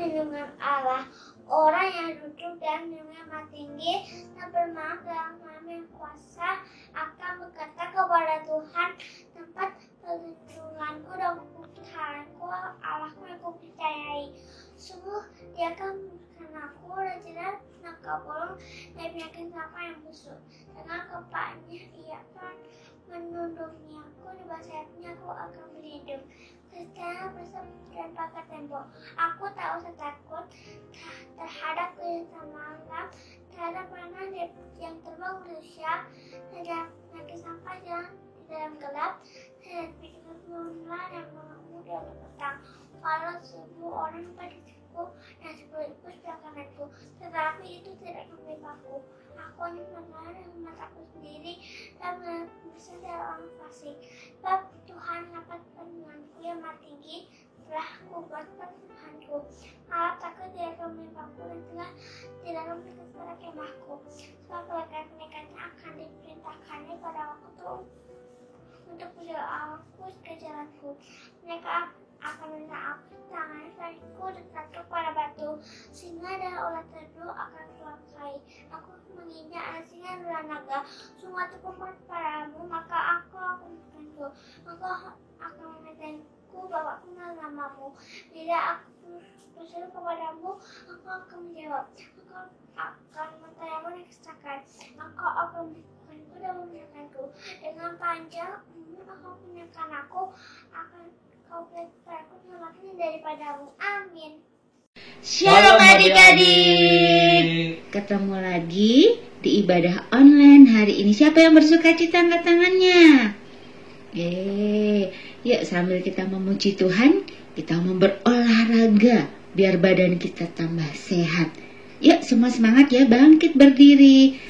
lindungan Allah. Orang yang duduk dan menghormat tinggi dan bermaaf dalam nama yang kuasa akan berkata kepada Tuhan, tempat perlindunganku dan pertahananku, Allahku yang kupercayai. Sungguh Dia akan memberikan aku dan tidak nakal dari penyakit apa yang busuk. Dengan kepalanya Ia akan menundungi aku, di bawah sayapnya aku akan berlindung. Secara bersama dan pakai tembok, aku tak usah takut terhadap kehidupan malam, terhadap panah yang terbang berusia, terhadap penyakit sampai jalan di dalam gelap, terhadap pikiran pengeluaran yang mengamuk di atas petang. Walau 1000 orang pada sisiku dan 10.000 sebelah kananku, tetapi itu tidak akan menimpaku. Aku hanya mendengar dengan mataku sendiri dan melihat dari orang fasik. Sebab Tuhan dapat perlindunganku yang maha tinggi, telah kubuatkan Tuhanku. Allah takut tidak akan menimpaku dan telah tidak akan berikan kepada kemahku. Sebab malaikat-malaikatnya akan diperintahkannya pada waktu untuk menjaga aku ke jalanku. Mereka akan meminta aku tangan selainku tertancap pada batu, singa dan ular teduh akan celaka. Aku menginjak ada singa dan ular naga. Sungguh aku padamu, maka aku akan membantu. Engkau akan memintaku bahwa aku namamu. Bila aku berseru kepadamu, engkau akan menjawab. Engkau akan mentanyamu dan kesahkan. Engkau akan membukakanku dan membenarkanku. Dengan panjang engkau menyenangkan aku, akan kau berikan keselamatan daripadamu. Amin. Shalom adik-adik. Ketemu lagi di ibadah online hari ini. Siapa yang bersuka cita angkat tangannya? Yuk sambil kita memuji Tuhan, kita mau berolahraga biar badan kita tambah sehat. Yuk semua semangat ya, bangkit berdiri.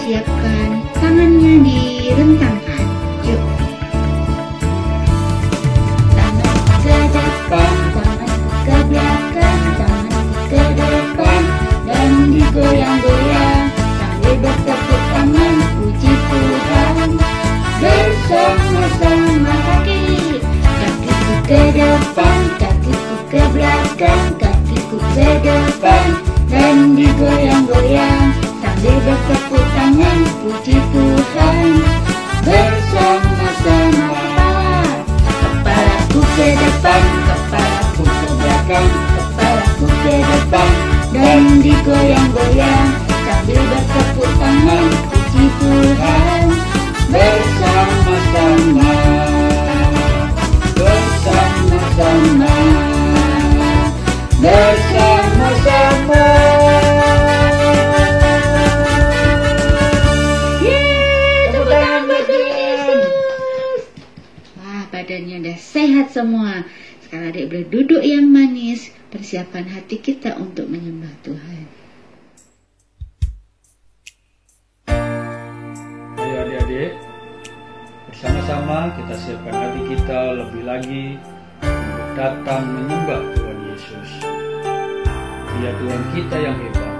Siapkan tangannya direntangkan. Yuk. Tangan ke depan, tangan ke belakang, tangan ke depan, dan digoyang-goyang sambil bertepuk tangan puji Tuhan. Bersama-sama kakiku ke depan, kakiku ke belakang, kakiku ke depan, dan digoyang-goyang sambil bertepuk tangan puji Tuhan. Bersama-sama kepalaku ke depan, kepalaku ke belakang, kepalaku ke depan, dan digoyang-goyang sambil bertepuk tangan puji Tuhan. Bersama-sama, bersama-sama, bersama-sama. Tepuk tangan buat Yesus. Wah, badannya udah sehat semua. Sekarang adik boleh duduk yang manis, persiapan hati kita untuk menyembah Tuhan. Ayo adik-adik, bersama-sama kita siapkan hati kita lebih lagi untuk datang menyembah Tuhan Yesus. Dia Tuhan kita yang hebat,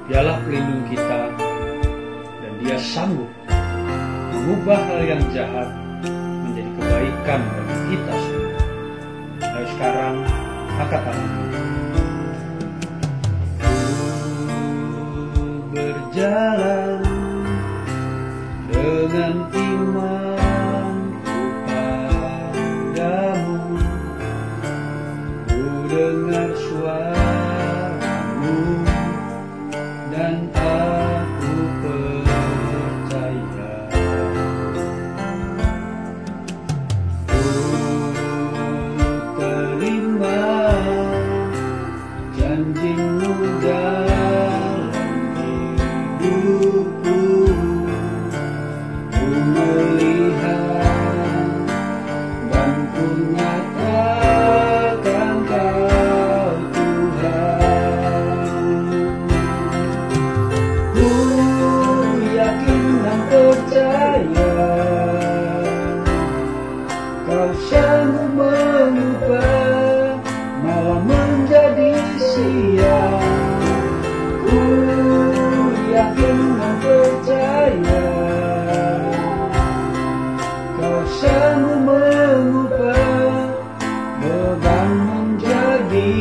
Dialah pelindung kita, dan Dia sanggup mengubah hal yang jahat menjadi kebaikan bagi kita semua. Ayo sekarang angkat tangan. Berjalan dengan iman kepadamu, ku dengar suaramu dan aku percaya. Ku terima janjimu dalam hidupku. Ku melihat dan ku nyatakan Kau Tuhan. Ku yakin dan percaya Kau sanggup mengubah malam menjadi siang. Ku yakin dan percaya Kau sanggup mengubah beban menjadi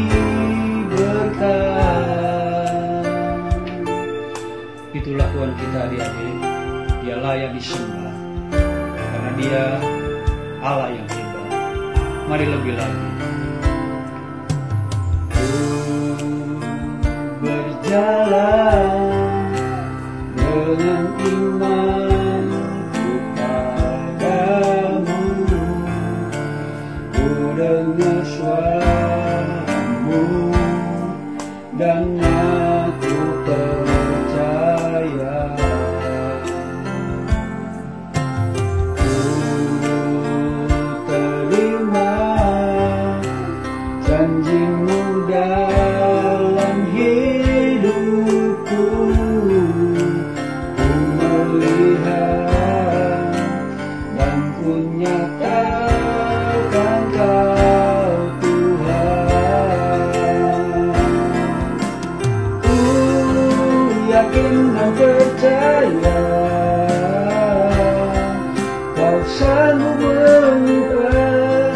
adik-adik, Dia layak disembah karena Dia Allah yang hebat. Mari lebih lagi. Berjalan dengan iman kepadamu, ku dengar suaramu dan aku percaya. Ku terima janjimu dalam hidupku, ku melihat dan ku nyatakan Kau Tuhan. Ku yakin dan percaya Kau sanggup mengubah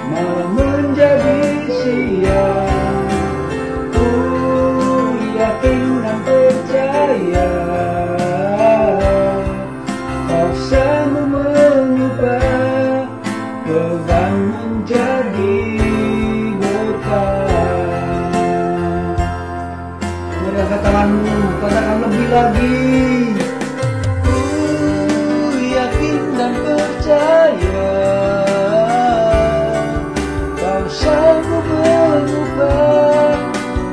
malam menjadi siang. Ku yakin dan percaya Kau sanggup mengubah beban menjadi berkah. Mari angkat tanganmu, katakan lebih lagi. Ku yakin dan percaya Kau sanggup mengubah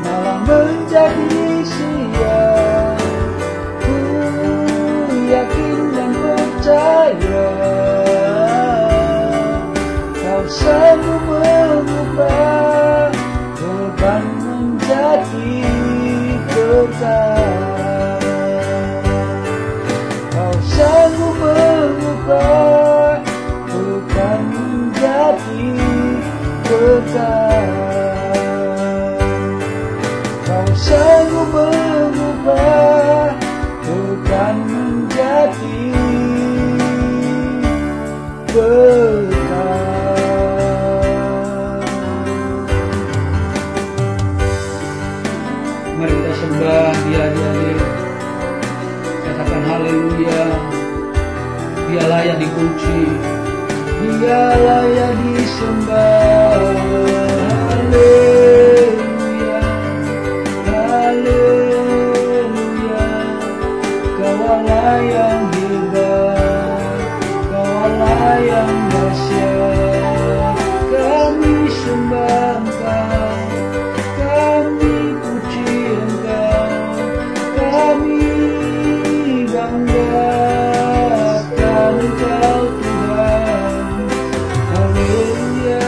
malam menjadi siang. Ku yakin dan percaya Kau sanggup mengubah beban menjadi berkah. Kau sanggup mengubah beban menjadi berkah. Kau sanggup mengubah beban menjadi berkah. Mari kita sembah Dia, adik-adik. Katakan haleluya. Dia layak dipuji, Dia layak disembah. Haleluya, haleluya. Kau Allah yang hebat, Kau Allah yang dahsyat. Kami sembah Engkau, kami puji Engkau, kami banggakan Engkau Tuhan. Haleluya.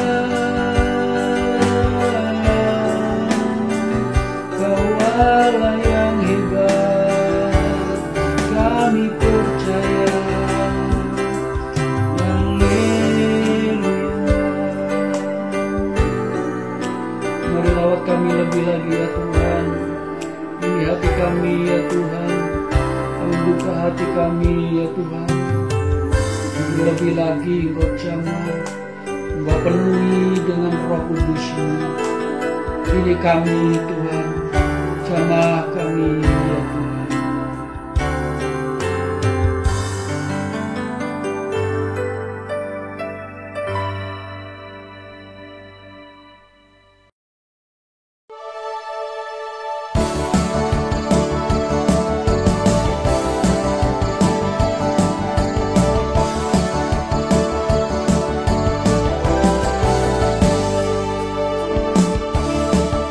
Kau Allah yang hebat, kami percaya. Haleluya. Mari lawat kami lebih lagi ya Tuhan. Ini hati kami ya Tuhan, Kau buka hati kami ya Tuhan. Lebih lagi Engkau jamah, Engkau penuhi dengan Roh Kudus-Mu. Ini kami Tuhan, jamah kami ya Tuhan.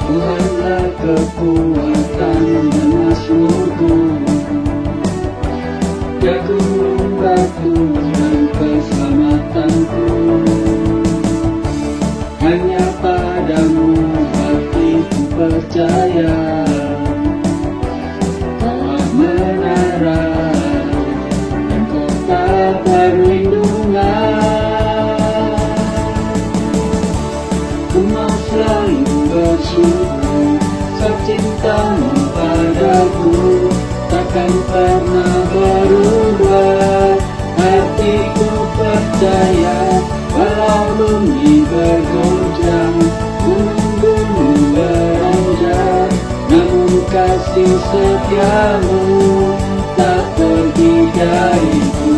Tuhanlah kekuatan dan masmurku, Ya gunung batu dan keselamatanku. Hanya padamu hatiku percaya, Kau menara dan kota perlindungan. Ku mau selalu bersyukur sebab cintamu padaku takkan pernah berubah. Hatiku percaya walau bumi bergoncang, gunung-gunung beranjak, namun kasih setiamu tak pernah dariku.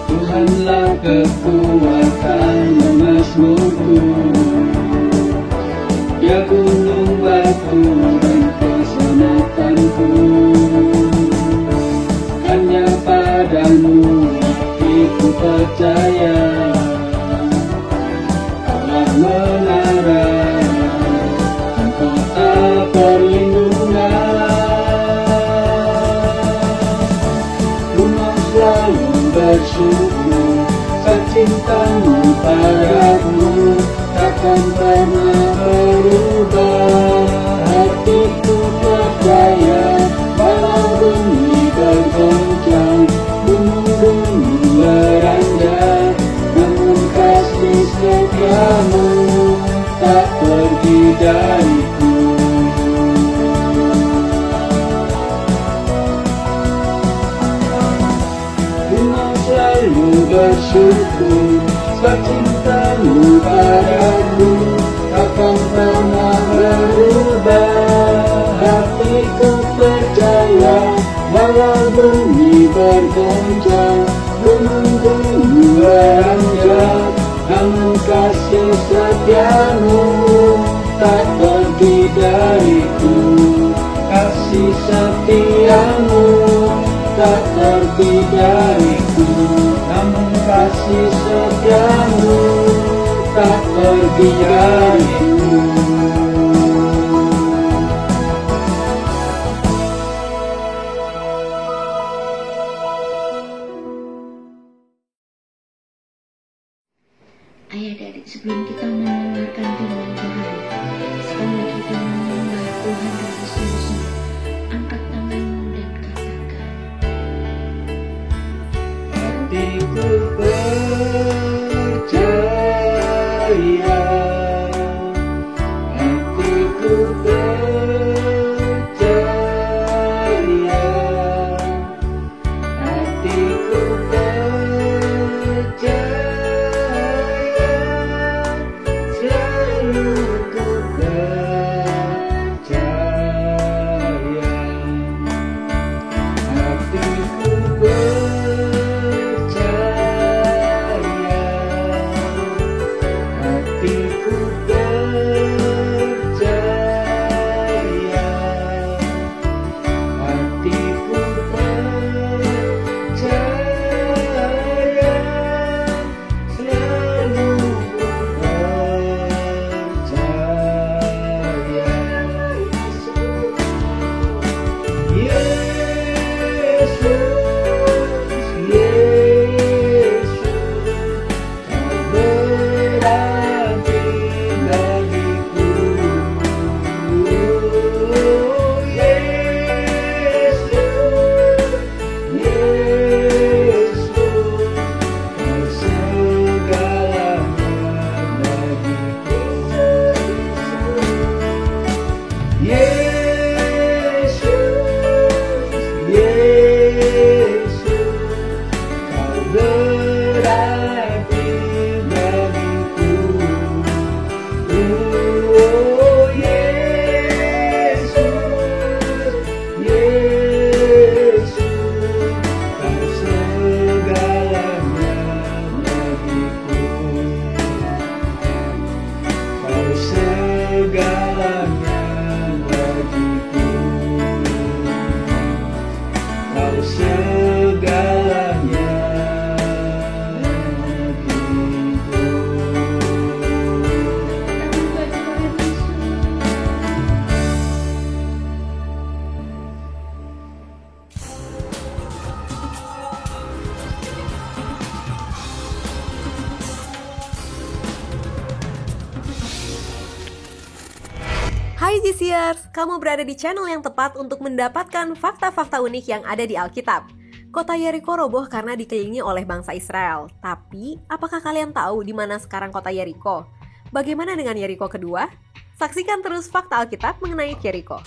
Tuhanlah kekuatan Mazmurku, Dia gunung batu dan keselamatanku. Hanya padamu hatiku percaya, Kaulah menara dan kota perlindungan. Gunung selalu bersyukur, cintamu padaku takkan pernah berubah. Hatiku percaya, walau bumi bergoncang, gunung-gunung beranjak, namun kasih setiamu tak pergi dariku. Gunung selalu bersyukur, sebab cintamu padaku takkan pernah berubah. Hatiku percaya, walau bumi bergoncang, gunung-gunung beranjak, namun kasih setiamu tak pergi dariku. Kasih setiamu tak pergi dariku, namun kasih setiamu tak pergi dariku. Adik-adik, sebelum kita mendengarkan firman Tuhan, sekali lagi kita menyembah Tuhan dari sungguh-sungguh. Angkat tanganmu dan katakan, hatiku percaya, hatiku percaya, hatiku percaya, selalu ku percaya. Hatiku percaya, hatiku percaya, hatiku percaya, selalu ku percaya. Yesus, Yesus, Kau berarti bagiku. Yesus, Yesus, Kau segalanya bagiku. Yesus, Yesus, Kau berarti bagiku. Oh Yesus, Yesus, Kau segalanya bagiku. Kau segalanya bagiku. Kau segalanya bagiku. Hai GCers, kamu berada di channel yang tepat untuk mendapatkan fakta-fakta unik yang ada di Alkitab. Kota Yeriko roboh karena dikelilingi oleh bangsa Israel. Tapi, apakah kalian tahu di mana sekarang kota Yeriko? Bagaimana dengan Yeriko kedua? Saksikan terus fakta Alkitab mengenai Yeriko.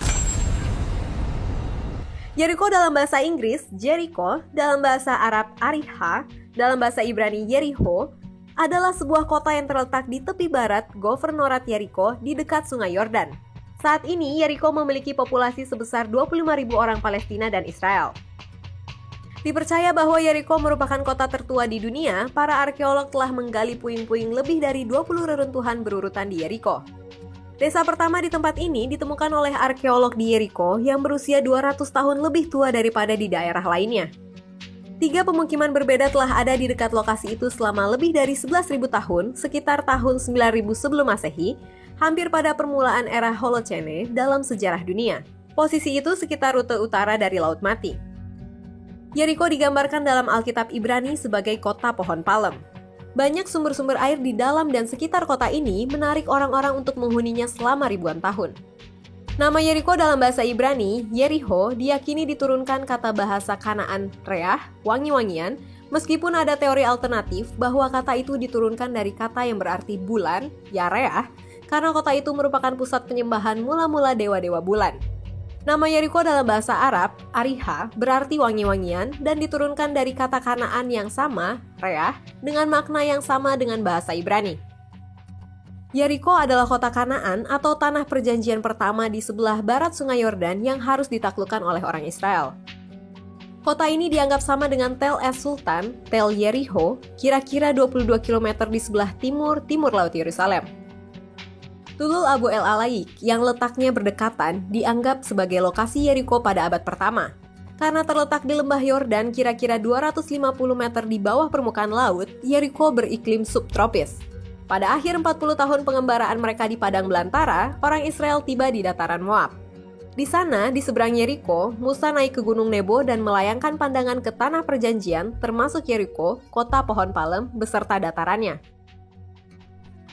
Yeriko dalam bahasa Inggris, Jericho, dalam bahasa Arab Ariha, dalam bahasa Ibrani Yericho, adalah sebuah kota yang terletak di tepi barat Governorat Yeriko di dekat Sungai Yordan. Saat ini, Yeriko memiliki populasi sebesar 25.000 orang Palestina dan Israel. Dipercaya bahwa Yeriko merupakan kota tertua di dunia, para arkeolog telah menggali puing-puing lebih dari 20 reruntuhan berurutan di Yeriko. Desa pertama di tempat ini ditemukan oleh arkeolog di Yeriko yang berusia 200 tahun lebih tua daripada di daerah lainnya. 3 pemukiman berbeda telah ada di dekat lokasi itu selama lebih dari 11.000 tahun, sekitar tahun 9.000 sebelum Masehi, hampir pada permulaan era Holocene dalam sejarah dunia. Posisi itu sekitar rute utara dari Laut Mati. Yeriko digambarkan dalam Alkitab Ibrani sebagai kota pohon palem. Banyak sumber-sumber air di dalam dan sekitar kota ini menarik orang-orang untuk menghuninya selama ribuan tahun. Nama Yeriko dalam bahasa Ibrani, Yericho, diyakini diturunkan kata bahasa Kanaan reah, wangi-wangian, meskipun ada teori alternatif bahwa kata itu diturunkan dari kata yang berarti bulan, yareah, karena kota itu merupakan pusat penyembahan mula-mula dewa-dewa bulan. Nama Yeriko dalam bahasa Arab, Ariha, berarti wangi-wangian dan diturunkan dari kata Kanaan yang sama, reah, dengan makna yang sama dengan bahasa Ibrani. Yeriko adalah kota Kanaan atau tanah perjanjian pertama di sebelah barat Sungai Yordan yang harus ditaklukkan oleh orang Israel. Kota ini dianggap sama dengan Tel Es Sultan, Tel Yericho, kira-kira 22 km di sebelah timur Laut Yerusalem. Tulul Abu El Alaik yang letaknya berdekatan dianggap sebagai lokasi Yeriko pada abad pertama. Karena terletak di lembah Yordan kira-kira 250 meter di bawah permukaan laut, Yeriko beriklim subtropis. Pada akhir 40 tahun pengembaraan mereka di padang belantara, orang Israel tiba di dataran Moab. Di sana, di seberang Yeriko, Musa naik ke Gunung Nebo dan melayangkan pandangan ke tanah perjanjian, termasuk Yeriko, kota pohon palem, beserta datarannya.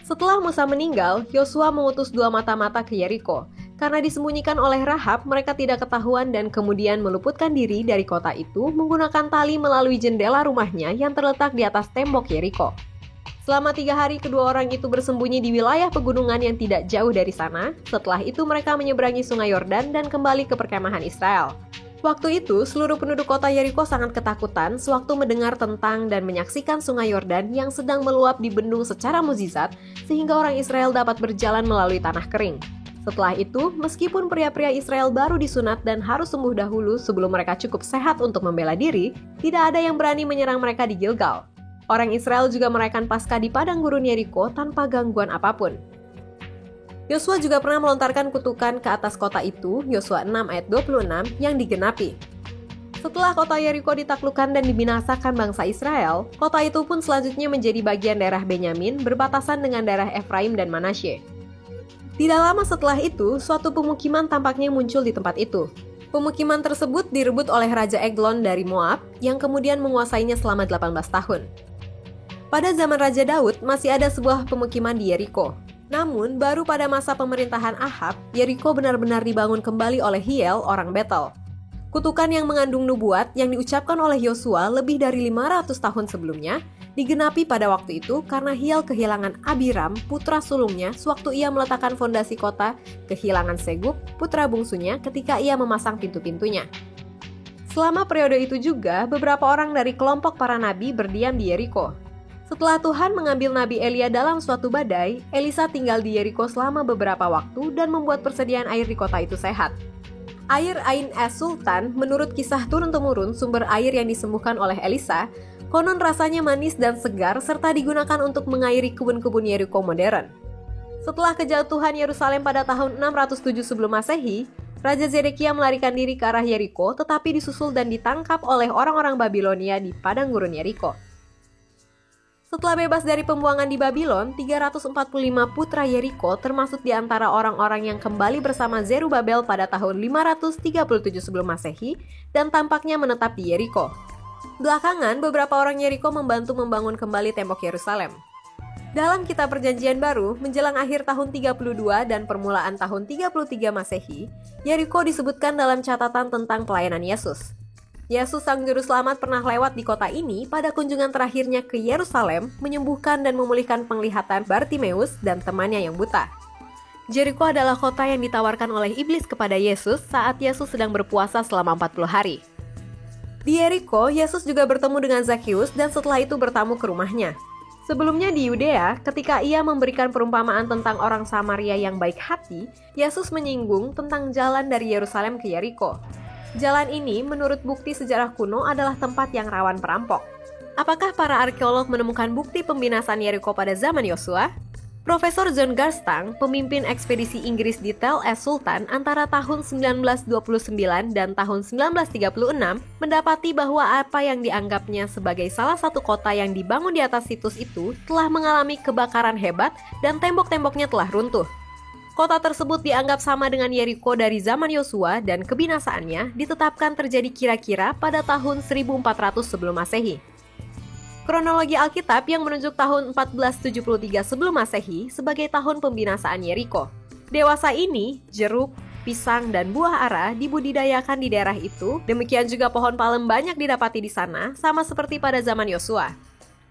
Setelah Musa meninggal, Yosua mengutus 2 mata-mata ke Yeriko. Karena disembunyikan oleh Rahab, mereka tidak ketahuan dan kemudian meluputkan diri dari kota itu menggunakan tali melalui jendela rumahnya yang terletak di atas tembok Yeriko. Selama 3 hari kedua orang itu bersembunyi di wilayah pegunungan yang tidak jauh dari sana. Setelah itu mereka menyeberangi Sungai Yordan dan kembali ke perkemahan Israel. Waktu itu, seluruh penduduk kota Yeriko sangat ketakutan sewaktu mendengar tentang dan menyaksikan Sungai Yordan yang sedang meluap di bendung secara mukjizat, sehingga orang Israel dapat berjalan melalui tanah kering. Setelah itu, meskipun pria-pria Israel baru disunat dan harus sembuh dahulu sebelum mereka cukup sehat untuk membela diri, tidak ada yang berani menyerang mereka di Gilgal. Orang Israel juga merayakan Paskah di padang gurun Yeriko tanpa gangguan apapun. Yosua juga pernah melontarkan kutukan ke atas kota itu, Yosua 6 ayat 26, yang digenapi. Setelah kota Yeriko ditaklukkan dan dibinasakan bangsa Israel, kota itu pun selanjutnya menjadi bagian daerah Benyamin berbatasan dengan daerah Efraim dan Manasye. Tidak lama setelah itu, suatu pemukiman tampaknya muncul di tempat itu. Pemukiman tersebut direbut oleh Raja Eglon dari Moab, yang kemudian menguasainya selama 18 tahun. Pada zaman Raja Daud, masih ada sebuah pemukiman di Yeriko. Namun, baru pada masa pemerintahan Ahab, Yeriko benar-benar dibangun kembali oleh Hiel, orang Betel. Kutukan yang mengandung nubuat yang diucapkan oleh Yosua lebih dari 500 tahun sebelumnya, digenapi pada waktu itu karena Hiel kehilangan Abiram, putra sulungnya, sewaktu ia meletakkan fondasi kota, kehilangan Segub, putra bungsunya, ketika ia memasang pintu-pintunya. Selama periode itu juga, beberapa orang dari kelompok para nabi berdiam di Yeriko. Setelah Tuhan mengambil Nabi Elia dalam suatu badai, Elisa tinggal di Yeriko selama beberapa waktu dan membuat persediaan air di kota itu sehat. Air Ain Es Sultan, menurut kisah turun-temurun sumber air yang disembuhkan oleh Elisa, konon rasanya manis dan segar serta digunakan untuk mengairi kebun-kebun Yeriko modern. Setelah kejatuhan Yerusalem pada tahun 607 sebelum Masehi, Raja Zedekia melarikan diri ke arah Yeriko tetapi disusul dan ditangkap oleh orang-orang Babilonia di padang gurun Yeriko. Setelah bebas dari pembuangan di Babylon, 345 putra Yeriko termasuk di antara orang-orang yang kembali bersama Zerubabel pada tahun 537 sebelum Masehi dan tampaknya menetap di Yeriko. Belakangan, beberapa orang Yeriko membantu membangun kembali tembok Yerusalem. Dalam Kitab Perjanjian Baru, menjelang akhir tahun 32 dan permulaan tahun 33 Masehi, Yeriko disebutkan dalam catatan tentang pelayanan Yesus. Yesus Sang Juru Selamat pernah lewat di kota ini pada kunjungan terakhirnya ke Yerusalem, menyembuhkan dan memulihkan penglihatan Bartimeus dan temannya yang buta. Yeriko adalah kota yang ditawarkan oleh iblis kepada Yesus saat Yesus sedang berpuasa selama 40 hari. Di Yeriko, Yesus juga bertemu dengan Zakheus dan setelah itu bertamu ke rumahnya. Sebelumnya di Yudea, ketika ia memberikan perumpamaan tentang orang Samaria yang baik hati, Yesus menyinggung tentang jalan dari Yerusalem ke Yeriko. Jalan ini menurut bukti sejarah kuno adalah tempat yang rawan perampok. Apakah para arkeolog menemukan bukti pembinasaan Yeriko pada zaman Yosua? Profesor John Garstang, pemimpin ekspedisi Inggris di Tel es Sultan antara tahun 1929 dan tahun 1936, mendapati bahwa apa yang dianggapnya sebagai salah satu kota yang dibangun di atas situs itu telah mengalami kebakaran hebat dan tembok-temboknya telah runtuh. Kota tersebut dianggap sama dengan Yeriko dari zaman Yosua dan kebinasaannya ditetapkan terjadi kira-kira pada tahun 1400 sebelum Masehi. Kronologi Alkitab yang menunjuk tahun 1473 sebelum Masehi sebagai tahun pembinasaan Yeriko. Dewasa ini, jeruk, pisang, dan buah ara dibudidayakan di daerah itu. Demikian juga pohon palem banyak didapati di sana, sama seperti pada zaman Yosua.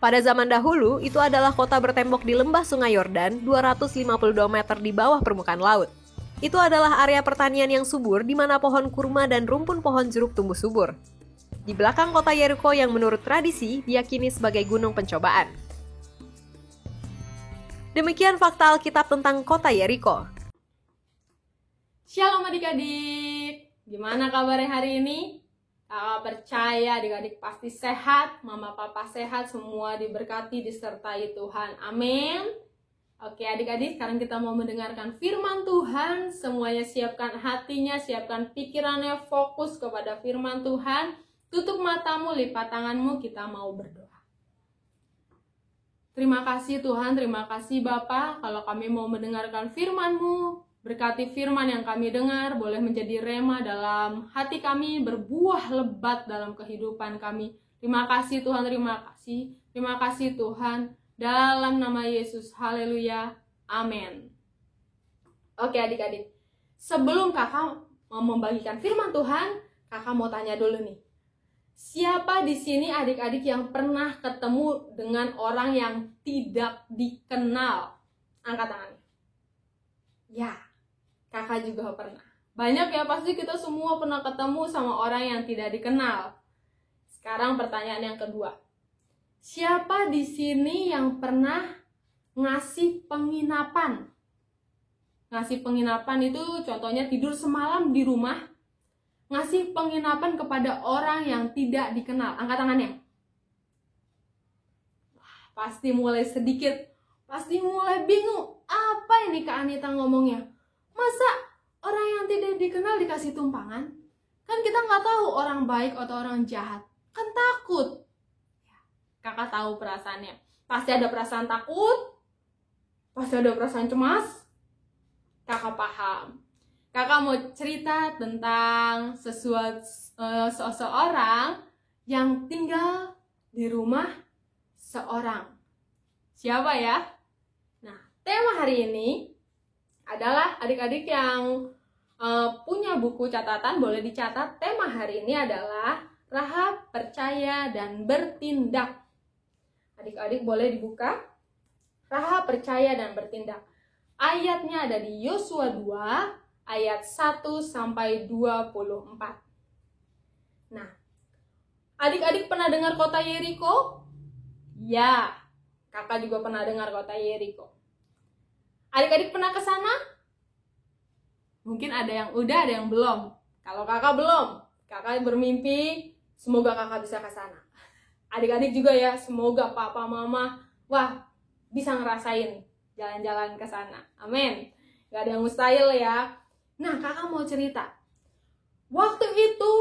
Pada zaman dahulu, itu adalah kota bertembok di lembah Sungai Yordan, 252 meter di bawah permukaan laut. Itu adalah area pertanian yang subur di mana pohon kurma dan rumpun pohon jeruk tumbuh subur. Di belakang kota Yeriko yang menurut tradisi diyakini sebagai gunung pencobaan. Demikian fakta Alkitab tentang kota Yeriko. Shalom adik-adik, gimana kabarnya hari ini? Kakak percaya adik-adik pasti sehat, mama papa sehat, semua diberkati disertai Tuhan, amin. Oke adik-adik, sekarang kita mau mendengarkan firman Tuhan. Semuanya siapkan hatinya, siapkan pikirannya, fokus kepada firman Tuhan. Tutup matamu, lipat tanganmu, kita mau berdoa. Terima kasih Tuhan, terima kasih Bapa, kalau kami mau mendengarkan firman-Mu, berkati firman yang kami dengar, boleh menjadi rema dalam hati kami, berbuah lebat dalam kehidupan kami. Terima kasih Tuhan, terima kasih Tuhan, dalam nama Yesus, haleluya, amin. Oke adik-adik, sebelum kakak mau membagikan firman Tuhan, kakak mau tanya dulu nih. Siapa di sini adik-adik yang pernah ketemu dengan orang yang tidak dikenal? Angkat tangannya. Ya, kakak juga pernah. Banyak ya, pasti kita semua pernah ketemu sama orang yang tidak dikenal. Sekarang pertanyaan yang kedua. Siapa di sini yang pernah ngasih penginapan? Ngasih penginapan itu contohnya tidur semalam di rumah. Ngasih penginapan kepada orang yang tidak dikenal. Angkat tangannya. Wah, pasti mulai sedikit. Pasti mulai bingung. Apa ini Kak Anita ngomongnya? Masa orang yang tidak dikenal dikasih tumpangan? Kan kita nggak tahu orang baik atau orang jahat. Kan takut. Kakak tahu perasaannya. Pasti ada perasaan takut. Pasti ada perasaan cemas. Kakak paham. Kakak mau cerita tentang seseorang yang tinggal di rumah seorang. Siapa ya? Nah, tema hari ini adalah adik-adik yang punya buku catatan, boleh dicatat. Tema hari ini adalah Rahab, percaya, dan bertindak. Adik-adik boleh dibuka. Rahab, percaya, dan bertindak. Ayatnya ada di Yosua 2, ayat 1 sampai 24. Nah, adik-adik pernah dengar kota Yeriko? Ya, kakak juga pernah dengar kota Yeriko. Adik-adik pernah ke sana? Mungkin ada yang udah, ada yang belum. Kalau kakak belum, kakak bermimpi semoga kakak bisa ke sana. Adik-adik juga ya, semoga papa mama bisa ngerasain jalan-jalan ke sana. Amin. Gak ada yang mustahil ya. Nah, kakak mau cerita. Waktu itu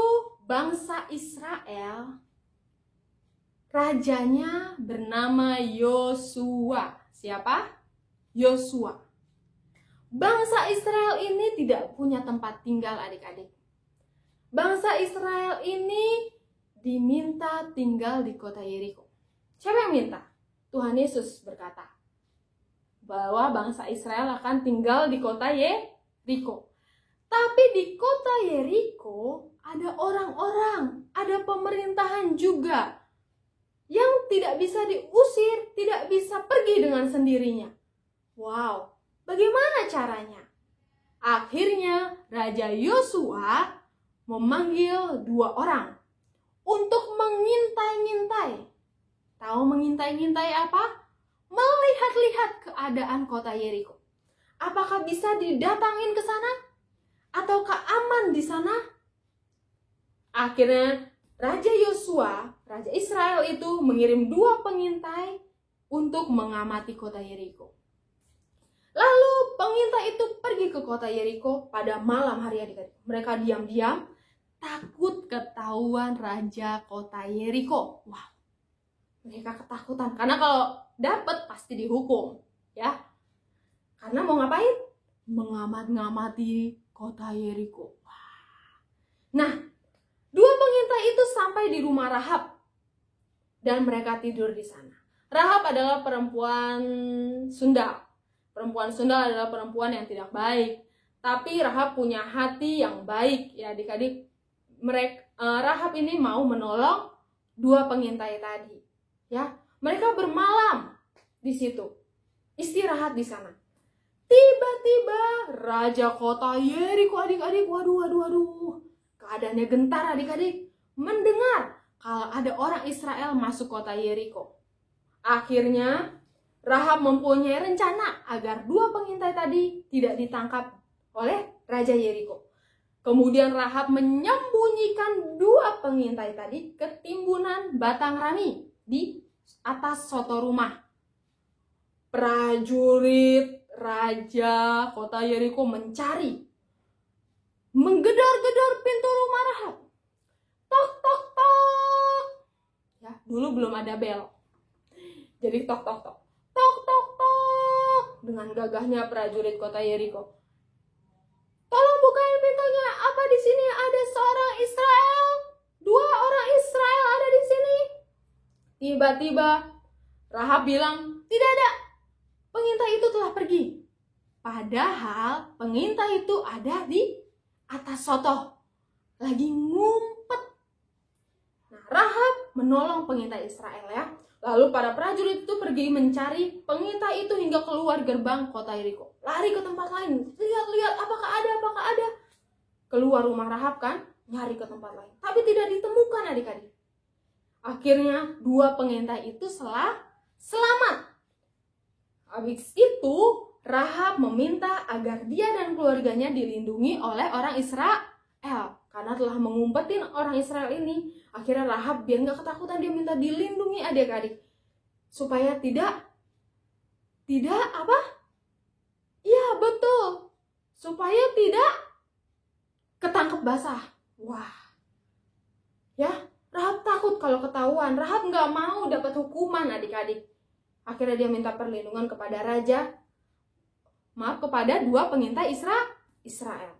bangsa Israel, rajanya bernama Yosua. Siapa? Yosua. Bangsa Israel ini tidak punya tempat tinggal adik-adik. Bangsa Israel ini diminta tinggal di kota Yeriko. Siapa yang minta? Tuhan Yesus berkata bahwa bangsa Israel akan tinggal di kota Yeriko. Tapi di kota Yeriko ada orang-orang, ada pemerintahan juga yang tidak bisa diusir, tidak bisa pergi dengan sendirinya. Wow, bagaimana caranya? Akhirnya Raja Yosua memanggil 2 orang untuk mengintai-ngintai. Tahu mengintai-ngintai apa? Melihat-lihat keadaan kota Yeriko. Apakah bisa didatangin ke sana? Ataukah aman di sana? Akhirnya Raja Yosua, Raja Israel itu mengirim 2 pengintai untuk mengamati kota Yeriko. Lalu pengintai itu pergi ke kota Yeriko pada malam hari adik-adik. Mereka diam-diam, takut ketahuan raja kota Yeriko. Wah, mereka ketakutan karena kalau dapat pasti dihukum, ya. Karena mau ngapain? Mengamat-ngamati kota Yeriko. Nah, 2 pengintai itu sampai di rumah Rahab dan mereka tidur di sana. Rahab adalah perempuan sundal. Perempuan sundal adalah perempuan yang tidak baik. Tapi Rahab punya hati yang baik, ya adik-adik. Rahab ini mau menolong 2 pengintai tadi, ya. Mereka bermalam di situ, istirahat di sana. Tiba-tiba raja kota Yeriko, adik-adik, waduh, keadaannya gentar adik-adik, mendengar kalau ada orang Israel masuk kota Yeriko. Akhirnya Rahab mempunyai rencana agar 2 pengintai tadi tidak ditangkap oleh raja Yeriko. Kemudian Rahab menyembunyikan 2 pengintai tadi ke timbunan batang rami di atas soto rumah. Prajurit raja kota Yeriko mencari, menggedor-gedor pintu rumah Rahab. Tok tok tok. Ya, dulu belum ada bel. Jadi tok tok tok. Tok tok tok. Dengan gagahnya prajurit kota Yeriko. Tolong bukain pintunya. Apa di sini ada seorang Israel? 2 orang Israel ada di sini. Tiba-tiba Rahab bilang, tidak ada. Pengintai itu telah pergi. Padahal pengintai itu ada di atas soto. Lagi ngumpet. Nah, Rahab menolong pengintai Israel, ya. Lalu para prajurit itu pergi mencari pengintai itu hingga keluar gerbang kota Yeriko. Lari ke tempat lain. Lihat-lihat apakah ada. Keluar rumah Rahab kan, nyari ke tempat lain. Tapi tidak ditemukan adik-adik. Akhirnya 2 pengintai itu selamat. Habis itu Rahab meminta agar dia dan keluarganya dilindungi oleh orang Israel. Karena telah mengumpetin orang Israel ini. Akhirnya Rahab biar gak ketakutan, dia minta dilindungi adik-adik. Supaya tidak apa? Iya betul. Supaya tidak ketangkep basah. Wah. Ya, Rahab takut kalau ketahuan. Rahab gak mau dapat hukuman adik-adik. Akhirnya dia minta perlindungan kepada kepada 2 pengintai Israel.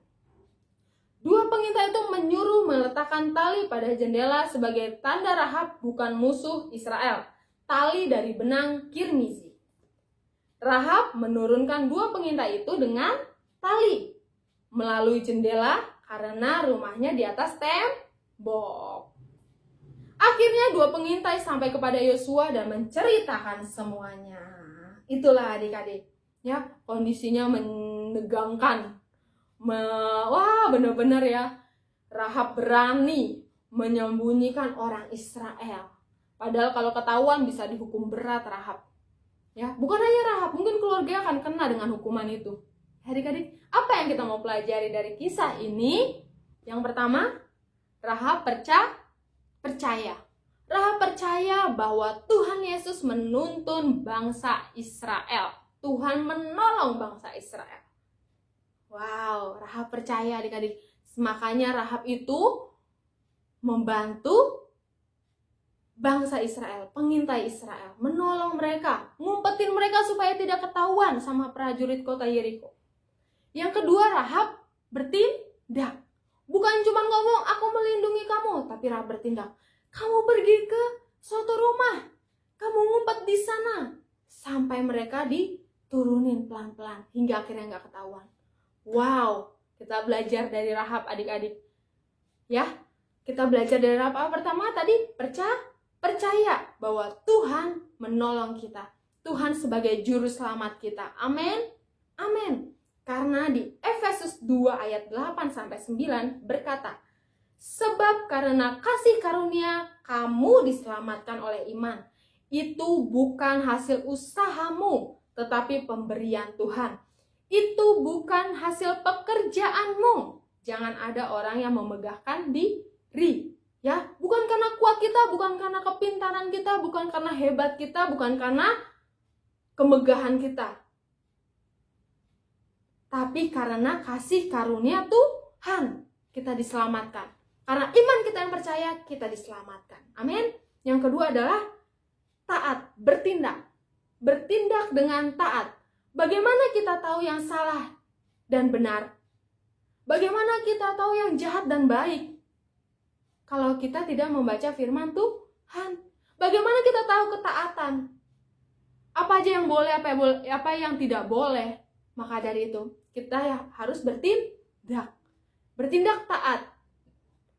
2 pengintai itu menyuruh meletakkan tali pada jendela sebagai tanda Rahab bukan musuh Israel. Tali dari benang kirmizi. Rahab menurunkan 2 pengintai itu dengan tali melalui jendela karena rumahnya di atas tembok. Akhirnya 2 pengintai sampai kepada Yosua dan menceritakan semuanya. Itulah adik-adik, ya, kondisinya menegangkan. Wah, benar-benar ya. Rahab berani menyembunyikan orang Israel. Padahal kalau ketahuan bisa dihukum berat Rahab. Ya, bukan hanya Rahab, mungkin keluarga akan kena dengan hukuman itu. Adik-adik, apa yang kita mau pelajari dari kisah ini? Yang pertama, Rahab percaya. Rahab percaya bahwa Tuhan Yesus menuntun bangsa Israel. Tuhan menolong bangsa Israel. Wow, Rahab percaya adik-adik. Makanya Rahab itu membantu bangsa Israel, pengintai Israel, menolong mereka, ngumpetin mereka supaya tidak ketahuan sama prajurit kota Yeriko. Yang kedua, Rahab bertindak. Bukan cuma ngomong, aku melindungi kamu, tapi Rahab bertindak. Kamu pergi ke suatu rumah, kamu ngumpet di sana, sampai mereka diturunin pelan-pelan, hingga akhirnya nggak ketahuan. Wow, kita belajar dari Rahab adik-adik. Ya, kita belajar dari Rahab. Apa pertama tadi? Percaya bahwa Tuhan menolong kita. Tuhan sebagai juru selamat kita. Amin. Amin. Karena di Efesus 2 ayat 8-9 berkata, Sebab karena kasih karunia kamu diselamatkan oleh iman. Itu bukan hasil usahamu, tetapi pemberian Tuhan. Itu bukan hasil pekerjaanmu. Jangan ada orang yang memegahkan diri. Ya, bukan karena kuat kita, bukan karena kepintaran kita, bukan karena hebat kita, bukan karena kemegahan kita. Tapi karena kasih karunia Tuhan kita diselamatkan. Karena iman kita yang percaya, kita diselamatkan. Amin. Yang kedua adalah taat, bertindak. Bertindak dengan taat. Bagaimana kita tahu yang salah dan benar? Bagaimana kita tahu yang jahat dan baik? Kalau kita tidak membaca firman Tuhan. Bagaimana kita tahu ketaatan? Apa aja yang boleh, apa yang tidak boleh? Maka dari itu, kita harus bertindak. Bertindak taat.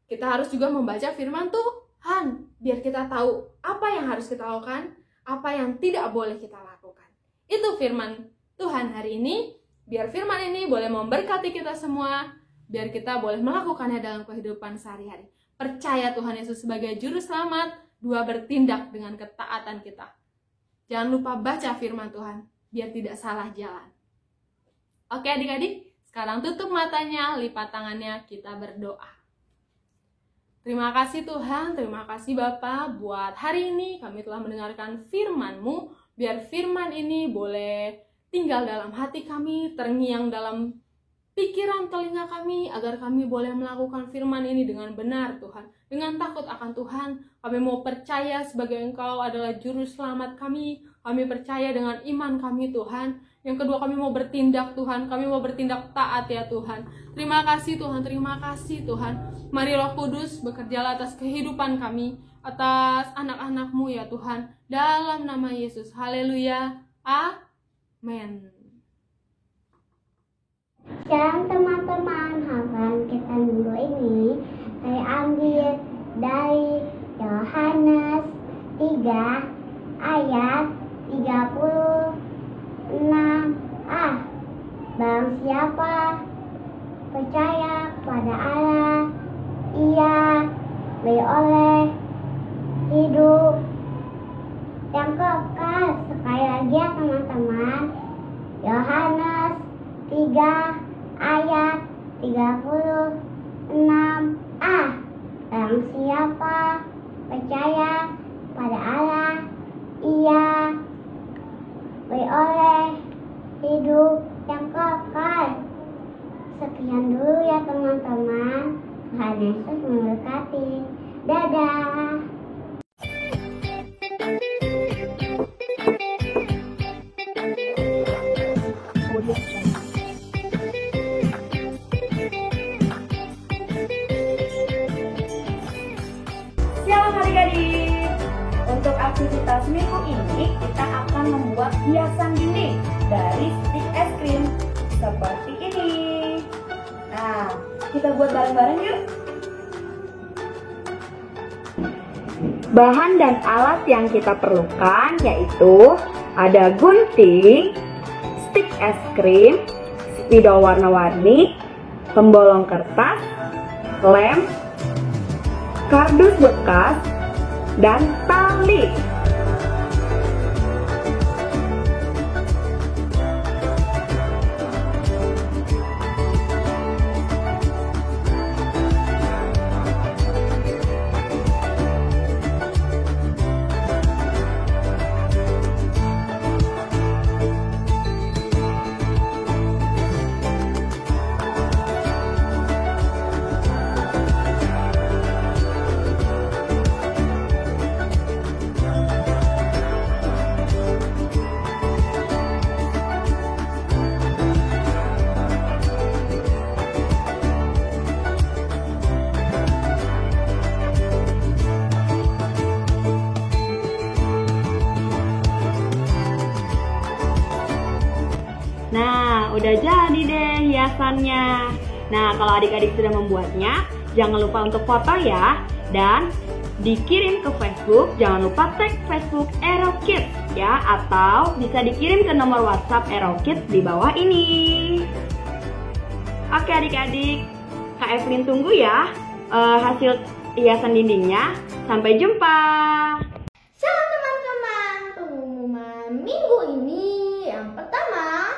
Kita harus juga membaca firman Tuhan. Biar kita tahu apa yang harus kita lakukan, apa yang tidak boleh kita lakukan. Itu firman Tuhan hari ini. Biar firman ini boleh memberkati kita semua. Biar kita boleh melakukannya dalam kehidupan sehari-hari. Percaya Tuhan Yesus sebagai juru selamat. 2, bertindak dengan ketaatan kita. Jangan lupa baca firman Tuhan. Biar tidak salah jalan. Oke adik-adik, sekarang tutup matanya, lipat tangannya, kita berdoa. Terima kasih Tuhan, terima kasih Bapa buat hari ini kami telah mendengarkan firman-Mu. Biar firman ini boleh tinggal dalam hati kami, terngiang dalam pikiran telinga kami, agar kami boleh melakukan firman ini dengan benar Tuhan. Dengan takut akan Tuhan, kami mau percaya sebagai Engkau adalah juru selamat kami. Kami percaya dengan iman kami Tuhan. Yang kedua, kami mau bertindak Tuhan, kami mau bertindak taat ya Tuhan. Terima kasih Tuhan, terima kasih Tuhan. Mari Roh Kudus bekerjalah atas kehidupan kami, atas anak-anak-Mu ya Tuhan. Dalam nama Yesus, haleluya, amin. Shalom teman-teman, hafalan kita minggu ini saya ambil dari Yohanes 3 ayat 36a. Barang siapa percaya pada Allah, ia beroleh hidup yang kekal. Sekali lagi ya teman-teman, Yohanes 3 ayat 36a. Barang siapa percaya pada Allah, ia beroleh hidup yang kekal. Sekian dulu ya teman-teman. Tuhan Yesus memberkati. Dadah. Shalom adik-adik. Untuk aktivitas minggu ini kita akan membuat hiasan dinding dari stik es krim seperti ini. Nah, kita buat bareng-bareng yuk. Bahan dan alat yang kita perlukan yaitu ada gunting, stik es krim, spidol warna-warni, pembolong kertas, lem, kardus bekas, dan tali. Nah, udah jadi deh hiasannya. Nah, kalau adik-adik sudah membuatnya, jangan lupa untuk foto ya. Dan dikirim ke Facebook, jangan lupa tag Facebook Ero Kids ya. Atau bisa dikirim ke nomor WhatsApp Ero Kids di bawah ini. Oke adik-adik, Kak Evelyn tunggu ya. hasil hiasan dindingnya. Sampai jumpa. Shalom teman-teman, pengumuman minggu ini yang pertama,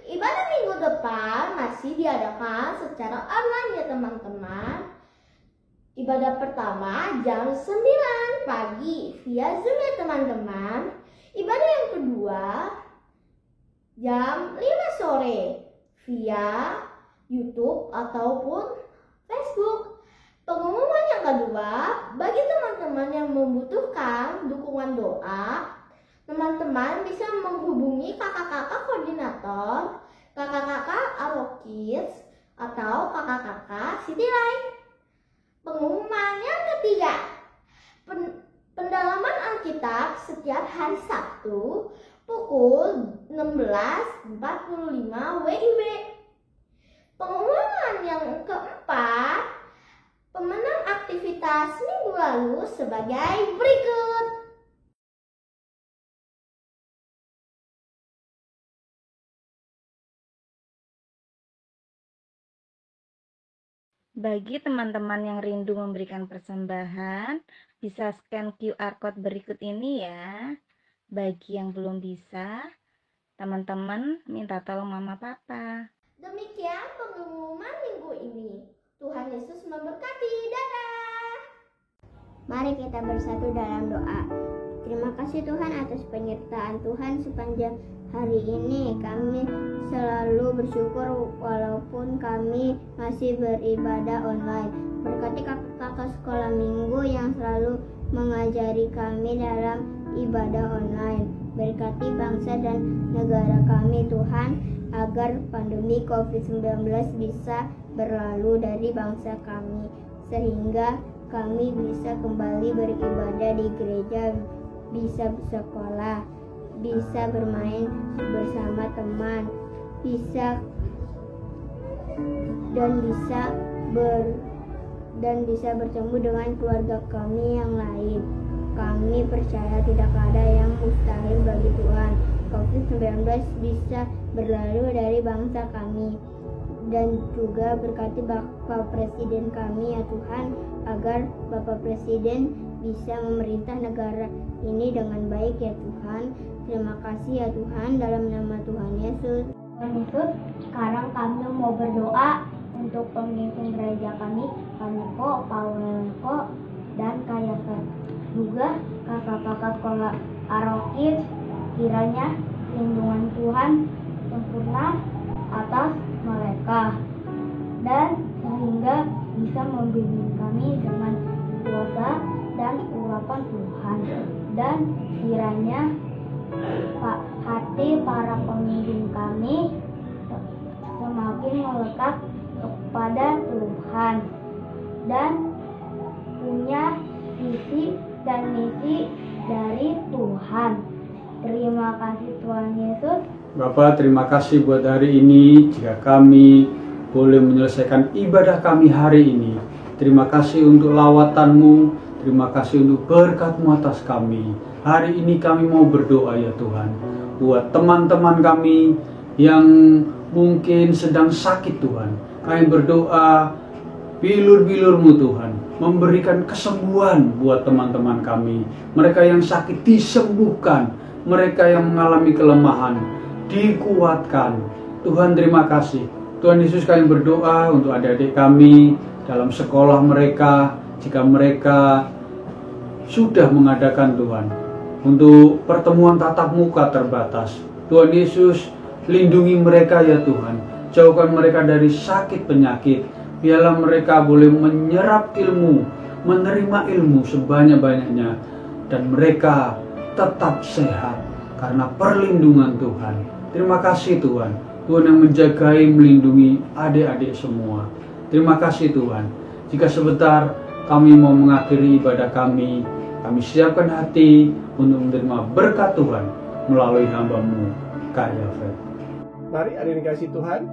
ibadah minggu depan masih diadakan secara online ya teman-teman. Ibadah pertama jam 9 pagi via Zoom ya teman-teman. Ibadah yang kedua jam 5 sore via YouTube ataupun Facebook. Pengumuman yang kedua, bagi teman-teman yang membutuhkan dukungan doa, teman-teman bisa menghubungi kakak-kakak koordinator, kakak-kakak Arokis, atau kakak-kakak City Life. Pengumuman yang ketiga, pendalaman Alkitab setiap hari Sabtu pukul 16.45 WIB. Pengumuman yang keempat, pemenang aktivitas minggu lalu sebagai berikut. Bagi teman-teman yang rindu memberikan persembahan, bisa scan QR code berikut ini ya. Bagi yang belum bisa, teman-teman minta tolong mama papa. Demikian pengumuman minggu ini. Tuhan Yesus memberkati. Dadah. Mari kita bersatu dalam doa. Terima kasih Tuhan atas penyertaan Tuhan sepanjang hari ini. Kami selalu bersyukur walaupun kami masih beribadah online. Berkati kakak-kakak sekolah minggu yang selalu mengajari kami dalam ibadah online. Berkati bangsa dan negara kami Tuhan, agar pandemi COVID-19 bisa berlalu dari bangsa kami, sehingga kami bisa kembali beribadah di gereja, bisa bersekolah, bisa bermain bersama teman, dan bisa bertemu dengan keluarga kami yang lain. Kami percaya tidak ada yang mustahil bagi Tuhan. COVID-19 bisa berlalu dari bangsa kami. Dan juga berkati Bapak Presiden kami ya Tuhan, agar Bapak Presiden bisa memerintah negara ini dengan baik ya Tuhan. Terima kasih ya Tuhan, dalam nama Tuhan Yesus. Tuhan Yesus, sekarang kami mau berdoa untuk pemimpin gereja kami, Kaniko, Paulenko, dan Kayafer. Juga kakak-kakak sekolah Arokis, kiranya lindungan Tuhan sempurna atas mereka, dan sehingga bisa membimbing kami dengan kuasa dan urapan Tuhan, dan kiranya hati para pemimpin kami semakin melekat kepada Tuhan dan punya visi dan misi dari Tuhan. Terima kasih Tuhan Yesus. Bapak, terima kasih buat hari ini. Jika kami boleh menyelesaikan ibadah kami hari ini, terima kasih untuk lawatan-Mu, terima kasih untuk berkat-Mu atas kami. Hari ini kami mau berdoa ya Tuhan, buat teman-teman kami yang mungkin sedang sakit Tuhan. Kami berdoa, bilur-bilur-Mu Tuhan, memberikan kesembuhan buat teman-teman kami. Mereka yang sakit disembuhkan, mereka yang mengalami kelemahan dikuatkan. Tuhan, terima kasih. Tuhan Yesus, kami berdoa untuk adik-adik kami dalam sekolah mereka, jika mereka sudah mengadakan Tuhan untuk pertemuan tatap muka terbatas. Tuhan Yesus, lindungi mereka ya Tuhan, jauhkan mereka dari sakit penyakit. Biarlah mereka boleh menyerap ilmu, menerima ilmu sebanyak-banyaknya, dan mereka tetap sehat karena perlindungan Tuhan. Terima kasih Tuhan, Tuhan yang menjagai, melindungi adik-adik semua. Terima kasih Tuhan. Jika sebentar kami mau mengakhiri ibadah kami siapkan hati untuk menerima berkat Tuhan melalui hamba-Mu, Kak Yafet. Mari adik kasih Tuhan,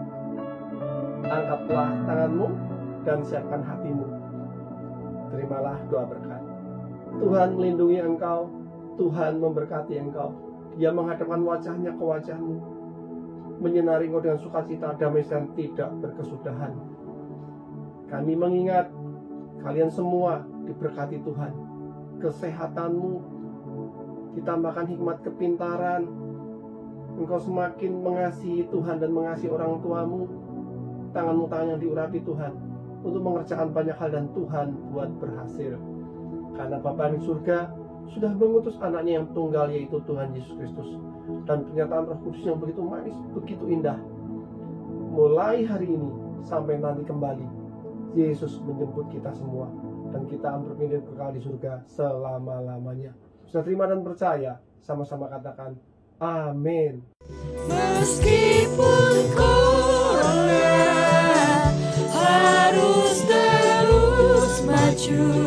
angkatlah tanganmu dan siapkan hatimu. Terimalah doa berkat. Tuhan melindungi engkau, Tuhan memberkati engkau. Dia menghadapkan wajahnya ke wajahmu, menyinari engkau dengan sukacita, damai dan tidak berkesudahan. Kami mengingat Kalian semua diberkati Tuhan. Kesehatanmu ditambahkan hikmat kepintaran. Engkau semakin mengasihi Tuhan dan mengasihi orang tuamu. Tanganmu tangan yang diurapi Tuhan untuk mengerjakan banyak hal dan Tuhan buat berhasil. Karena Bapa di surga sudah mengutus anaknya yang tunggal, yaitu Tuhan Yesus Kristus. Dan pernyataan Roh Kudus yang begitu manis, begitu indah. Mulai hari ini sampai nanti kembali, Yesus menjemput kita semua. Dan kita berpindah kekal di surga selama-lamanya. Sudah terima dan percaya, sama-sama katakan amin. Meskipun kau lelah, harus terus maju.